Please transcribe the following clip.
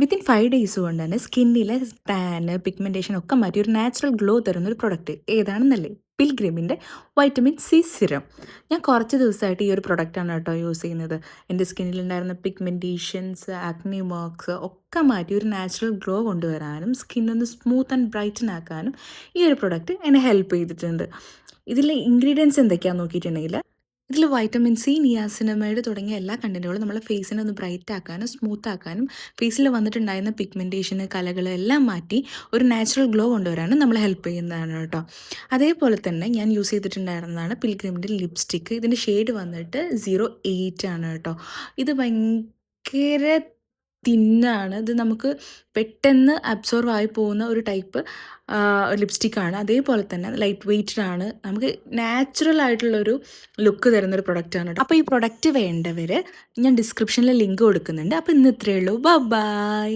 Within 5 days കൊണ്ട് തന്നെ സ്കിന്നിലെ tan pigmentation ഒക്കെ മാറ്റി ഒരു നാച്ചുറൽ ഗ്ലോ തരുന്നൊരു പ്രൊഡക്റ്റ് ഏതാണെന്നല്ലേ? പിൽഗ്രിമിൻ്റെ വൈറ്റമിൻ സി സിറം. ഞാൻ കുറച്ച് ദിവസമായിട്ട് ഈ ഒരു പ്രൊഡക്റ്റാണ് കേട്ടോ യൂസ് ചെയ്യുന്നത്. എൻ്റെ സ്കിന്നിലുണ്ടായിരുന്ന പിഗ്മെൻറ്റേഷൻസ്, ആക്നി മാർക്സ് ഒക്കെ മാറ്റി ഒരു നാച്ചുറൽ ഗ്ലോ കൊണ്ടുവരാനും സ്കിന്നൊന്ന് സ്മൂത്ത് ആൻഡ് ബ്രൈറ്റൻ ആക്കാനും ഈ ഒരു പ്രൊഡക്റ്റ് എന്നെ ഹെൽപ്പ് ചെയ്തിട്ടുണ്ട്. ഇതിലെ ഇൻഗ്രീഡിയൻസ് എന്തൊക്കെയാണെന്ന് നോക്കിയിട്ടുണ്ടെങ്കിൽ ഇതിൽ വൈറ്റമിൻ സി, നിയാസിനമൈഡ് തുടങ്ങിയ എല്ലാ കണ്ടന്റുകളും നമ്മളെ ഫേസിനെ ഒന്ന് ബ്രൈറ്റ് ആക്കാനും സ്മൂത്ത് ആക്കാനും ഫേസിൽ വന്നിട്ടുണ്ടായിരുന്ന പിഗ്മെൻറ്റേഷന് കലകൾ എല്ലാം മാറ്റി ഒരു നാച്ചുറൽ ഗ്ലോ കൊണ്ടുവരാനും നമ്മളെ ഹെൽപ്പ് ചെയ്യുന്നതാണ് കേട്ടോ. അതേപോലെ തന്നെ ഞാൻ യൂസ് ചെയ്തിട്ടുണ്ടായിരുന്നതാണ് പിൽഗ്രിമിൻ്റെ ലിപ്സ്റ്റിക്ക്. ഇതിൻ്റെ ഷെയ്ഡ് വന്നിട്ട് 08 ആണ് കേട്ടോ. ഇത് ഭയങ്കര തിന്നാണ്. ഇത് നമുക്ക് പെട്ടെന്ന് അബ്സോർവ് ആയി പോകുന്ന ഒരു ടൈപ്പ് ലിപ്സ്റ്റിക്കാണ്. അതേപോലെ തന്നെ ലൈറ്റ് വെയ്റ്റഡ് ആണ്. നമുക്ക് നാച്ചുറൽ ആയിട്ടുള്ളൊരു ലുക്ക് തരുന്നൊരു പ്രൊഡക്റ്റാണ് കേട്ടോ. അപ്പോൾ ഈ പ്രൊഡക്റ്റ് വേണ്ടവർ ഞാൻ ഡിസ്ക്രിപ്ഷനിൽ ലിങ്ക് കൊടുക്കുന്നുണ്ട്. അപ്പോൾ ഇന്ന് ഇത്രയേ ഉള്ളൂ. ബൈ.